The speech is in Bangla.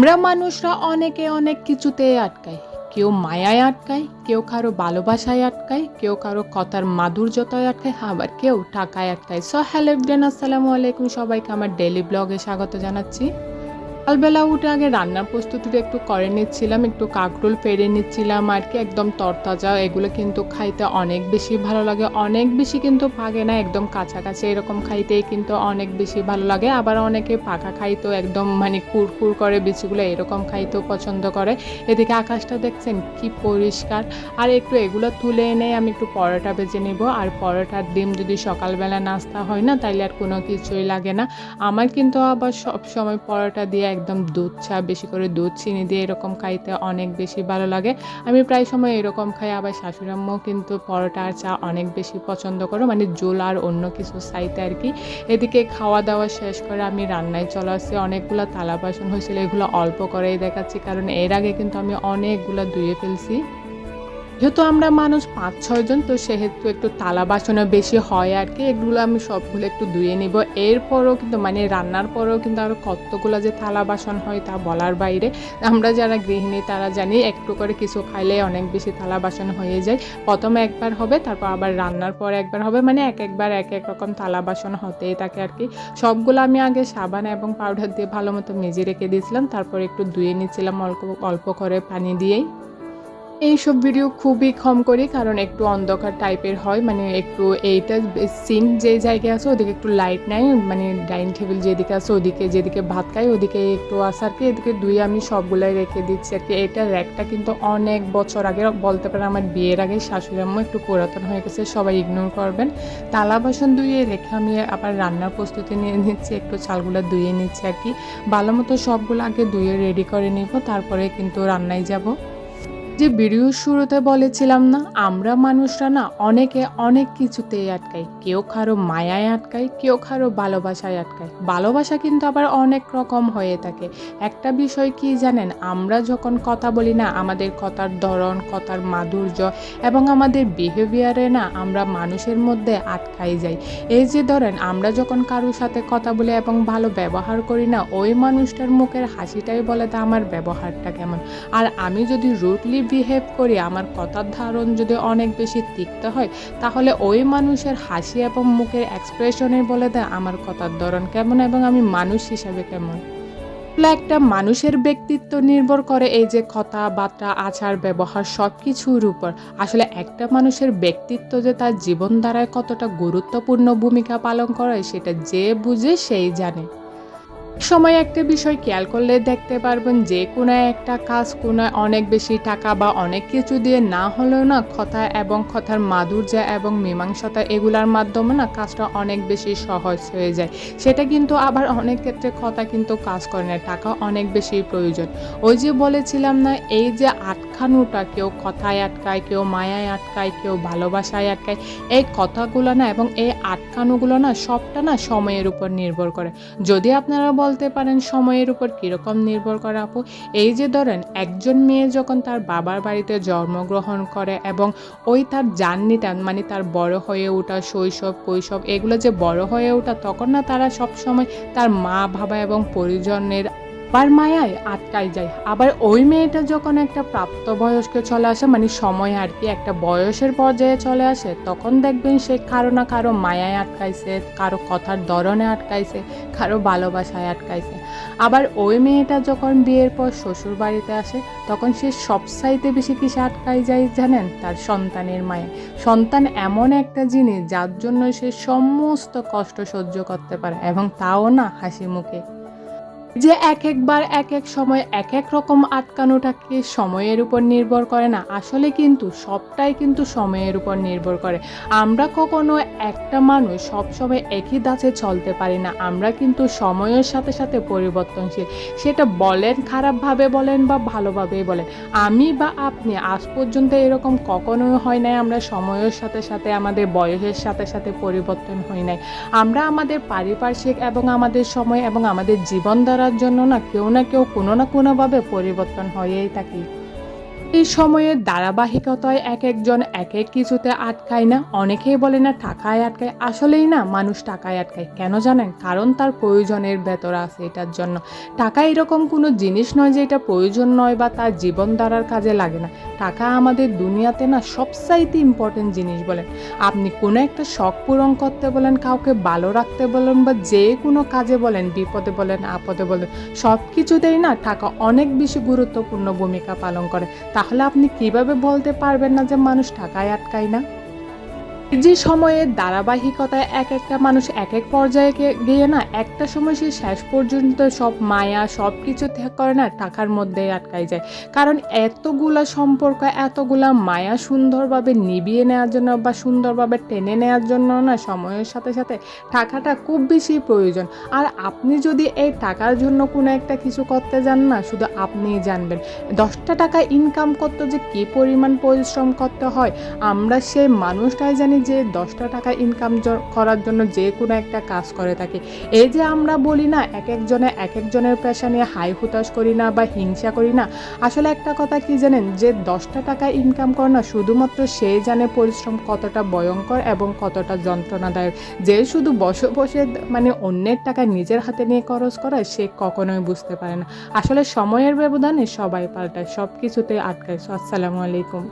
আমরা মানুষরা অনেকে অনেক কিছুতেই আটকাই। কেউ মায়ায় আটকায়, কেউ কারো ভালোবাসায় আটকায়, কেউ কারো কথার মাধুর্যতায় আটকায়, আবার কেউ টাকায় আটকায়। সো হ্যালো এভরিওয়ান, আসসালামু আলাইকুম। সবাইকে আমার ডেইলি ব্লগে স্বাগত জানাচ্ছি। সকালবেলা উঠে আগে রান্নার প্রস্তুতিটা একটু করে নিচ্ছিলাম, একটু কাঁকরোল পেড়ে নিচ্ছিলাম আর কি, একদম তরতাজা। এগুলো কিন্তু খাইতে অনেক বেশি ভালো লাগে, অনেক বেশি কিন্তু পাকে না, একদম কাছাকাছি এরকম খাইতেই কিন্তু অনেক বেশি ভালো লাগে। আবার অনেকে পাকা খাইতেও একদম মানে কুরকুর করে বিচিগুলো, এরকম খাইতেও পছন্দ করে। এদিকে আকাশটা দেখছেন কি পরিষ্কার। আর একটু এগুলো তুলে এনে আমি একটু পরোটা ভেজে নিব। আর পরোটার ডিম যদি সকালবেলা নাস্তা হয় না, তাইলে আর কোনো কিছুই লাগে না। আমার কিন্তু আবার সব সময় পরোটা দিয়ে একদম দুধ চা, বেশি করে দুধ চিনি দিয়ে এরকম খাইতে অনেক বেশি ভালো লাগে। আমি প্রায় সময় এরকম খাই। আবার শাশুড়ি আম্মাও কিন্তু পরোটা আর চা অনেক বেশি পছন্দ করে, মানে জোল আর অন্য কিছু চাইতে আর কি। এদিকে খাওয়া দাওয়া শেষ করে আমি রান্নায় চলে আসছি। অনেকগুলো থালা বাসন হয়েছিল, এগুলো অল্প করেই দেখাচ্ছি, কারণ এর আগে কিন্তু আমি অনেকগুলো ধুয়ে ফেলছি। যেহেতু আমরা মানুষ ৫-৬ জন, তো সেহেতু একটু থালা বাসনে বেশি হয় আর কি। এগুলো আমি সবগুলো একটু ধুয়ে নিব। এরপরও কিন্তু মানে রান্নার পরেও কিন্তু আরও কতগুলো যে থালা বাসন হয় তা বলার বাইরে। আমরা যারা গৃহিণী তারা জানি একটু করে কিছু খাইলে অনেক বেশি থালা বাসন হয়ে যায়। প্রথমে একবার হবে, তারপর আবার রান্নার পরে একবার হবে, মানে একবার এক এক রকম থালা বাসন হতেই থাকে আর কি। সবগুলো আমি আগে সাবান এবং পাউডার দিয়ে ভালো মতো মেজে রেখে দিয়েছিলাম, তারপর একটু ধুয়ে নিচ্ছিলাম অল্প অল্প করে পানি দিয়েই। এইসব ভিডিও খুবই কম করি, কারণ একটু অন্ধকার টাইপের হয়, মানে একটু এইটা সিঙ্ক যে জায়গায় আছে ওদিকে একটু লাইট নাই, মানে ডাইনিং টেবিল যেদিকে আছে ওদিকে, যেদিকে ভাত খাই ওদিকে একটু আসার কি, এদিকে ধুয়ে আমি সবগুলাই রেখে দিচ্ছি আর কি। এটা র্যাকটা কিন্তু অনেক বছর আগে, বলতে পারে আমার বিয়ের আগে শাশুড়ি আম্মু, একটু পুরাতন হয়ে গেছে, সবাই ইগনোর করবেন। থালা বাসন ধুয়ে রেখে আমি আবার রান্নার প্রস্তুতি নিয়ে নিচ্ছি, একটু চালগুলো ধুয়ে নিচ্ছি আর কি। ভালো মতো সবগুলো আগে ধুয়ে রেডি করে নিব, তারপরে কিন্তু রান্নায় যাব। যে ভিডিওর শুরুতে বলেছিলাম না, আমরা মানুষরা না অনেকে অনেক কিছুতেই আটকাই। কেউ কারো মায়ায় আটকায়, কেউ কারো ভালোবাসায় আটকায়। ভালোবাসা কিন্তু আবার অনেক রকম হয়ে থাকে। একটা বিষয় কি জানেন, আমরা যখন কথা বলি না, আমাদের কথার ধরন, কথার মাধুর্য এবং আমাদের বিহেভিয়ারে না আমরা মানুষের মধ্যে আটকাই যাই। এই যে ধরেন, আমরা যখন কারোর সাথে কথা বলি এবং ভালো ব্যবহার করি না, ওই মানুষটার মুখের হাসিটাই বলে তা আমার ব্যবহারটা কেমন। আর আমি যদি রুডলি বিহেভ করি, আমার কথার ধারণ যদি অনেক বেশি তিক্ত হয়, তাহলে ওই মানুষের হাসি এবং মুখের এক্সপ্রেশনে বলে দেয় আমার কথার ধরন কেমন এবং আমি মানুষ হিসাবে কেমন। একটা মানুষের ব্যক্তিত্ব নির্ভর করে এই যে কথাবার্তা, আচার ব্যবহার সব কিছুর উপর। আসলে একটা মানুষের ব্যক্তিত্ব যে তার জীবনধারায় কতটা গুরুত্বপূর্ণ ভূমিকা পালন করে, সেটা যে বুঝে সেই জানে। সময় একটা বিষয় খেয়াল করলে দেখতে পারবেন, যে কোনো একটা কাজ কোনো অনেক বেশি টাকা বা অনেক কিছু দিয়ে না হলেও না, কথা এবং কথার মাধুর্য এবং মীমাংসতা এগুলার মাধ্যমে না কাজটা অনেক বেশি সহজ হয়ে যায়। সেটা কিন্তু আবার অনেক ক্ষেত্রে কথা কিন্তু কাজ করে না, টাকা অনেক বেশি প্রয়োজন। ওই যে বলেছিলাম না, এই যে আটকানোটা, কেউ কথায় আটকায়, কেউ মায়ায় আটকায়, কেউ ভালোবাসায় আটকায়, এই কথাগুলো না এবং এই আটকানোগুলো না সবটা না সময়ের উপর নির্ভর করে। যদি আপনারা বলতে পারেন সময়ের উপর কীরকম নির্ভর করে আপু, এই যে ধরেন একজন মেয়ে যখন তার বাবার বাড়িতে জন্মগ্রহণ করে এবং ওই তার জার্নিটা, মানে তার বড় হয়ে ওঠা, শৈশব কৈশব এগুলো যে বড় হয়ে ওঠা, তখন না তারা সব সময় তার মা বাবা এবং পরিজনের আবার মায়ায় আটকাই যায়। আবার ওই মেয়েটা যখন একটা প্রাপ্তবয়স্কে চলে আসে, মানে সময় আর কি, একটা বয়সের পর্যায়ে চলে আসে, তখন দেখবেন সে কারো না কারো মায়ায় আটকাইছে, কারো কথার ধরনে আটকাইছে, কারো ভালোবাসায় আটকাইছে। আবার ওই মেয়েটা যখন বিয়ের পর শ্বশুর বাড়িতে আসে, তখন সে সবচাইতে বেশি কিসে আটকাই যায় জানেন, তার সন্তানের মায়ে। সন্তান এমন একটা জিনিস যার জন্য সে সমস্ত কষ্ট সহ্য করতে পারে, এবং তাও না হাসি মুখে। যে এক একবার এক এক সময় এক এক রকম আটকানোটাকে সময়ের উপর নির্ভর করে না, আসলে কিন্তু সবটাই কিন্তু সময়ের উপর নির্ভর করে। আমরা কখনো একটা মানুষ সবসময় একই ধাঁচে চলতে পারি না, আমরা কিন্তু সময়ের সাথে সাথে পরিবর্তনশীল। সেটা বলেন খারাপভাবে বলেন বা ভালোভাবেই বলেন, আমি বা আপনি আজ পর্যন্ত এরকম কখনোই হয় নাই আমরা সময়ের সাথে সাথে, আমাদের বয়সের সাথে সাথে পরিবর্তন হই নাই। আমরা আমাদের পারিপার্শ্বিক এবং আমাদের সময় এবং আমাদের জীবন ধারার জন্য না কেউ না কেউ কোনো না কোনোভাবে পরিবর্তন হয়েই থাকি। এই সময়ের ধারাবাহিকতায় একেকজন একেক কিছুতে আটকায় না। অনেকেই বলে না টাকায় আটকায়। আসলেই না, মানুষ টাকায় আটকায়। কেন জানেন? কারণ তার প্রয়োজনের ভেতর আছে এটার জন্য। টাকা এরকম কোনো জিনিস নয় যে এটা প্রয়োজন নয় বা তার জীবনধারার কাজে লাগে না। টাকা আমাদের দুনিয়াতে না সবচাইতে ইম্পর্টেন্ট জিনিস বলেন। আপনি কোনো একটা শখ পূরণ করতে বলেন, কাউকে ভালো রাখতে বলেন বা যে কোনো কাজে বলেন, বিপদে বলেন, আপদে বলেন, সব কিছুতেই না টাকা অনেক বেশি গুরুত্বপূর্ণ ভূমিকা পালন করে। তাহলে আপনি কিভাবে বলতে পারবেন না যে মানুষ টাকায় আটকায় না? যে সময়ের ধারাবাহিকতায় একেকটা মানুষ একেক পর্যায়ে গিয়ে না একটা সময় সে শেষ পর্যন্ত সব মায়া সব কিছু ত্যাগ করে না টাকার মধ্যেই আটকায় যায়। কারণ এতগুলা সম্পর্ক, এতগুলা মায়া সুন্দরভাবে নিভিয়ে নেওয়ার জন্য বা সুন্দরভাবে টেনে নেওয়ার জন্য না সময়ের সাথে সাথে টাকাটা খুব বেশি প্রয়োজন। আর আপনি যদি এই টাকার জন্য কোনো একটা কিছু করতে যান না, শুধু আপনিই জানবেন 10টা টাকা ইনকাম করতে যে কী পরিমাণ পরিশ্রম করতে হয় আমরা সেই মানুষটাই জানি যে 10টা টাকা ইনকাম করার জন্য যে কোনো একটা কাজ করে থাকে। এই যে আমরা বলি না এক একজনের পেশা নিয়ে হাই হুতাশ করি না বা হিংসা করি না, আসলে একটা কথা কি জানেন, যে 10টা টাকা ইনকাম করে না শুধুমাত্র সে জানে পরিশ্রম কতটা ভয়ঙ্কর এবং কতটা যন্ত্রণাদায়ক। যে শুধু বসে বসে মানে অন্যের টাকা নিজের হাতে নিয়ে খরচ করে সে কখনোই বুঝতে পারে না। আসলে সময়ের ব্যবধানে সবাই পাল্টায়, সব কিছুতে আটকায়। আসসালামু আলাইকুম।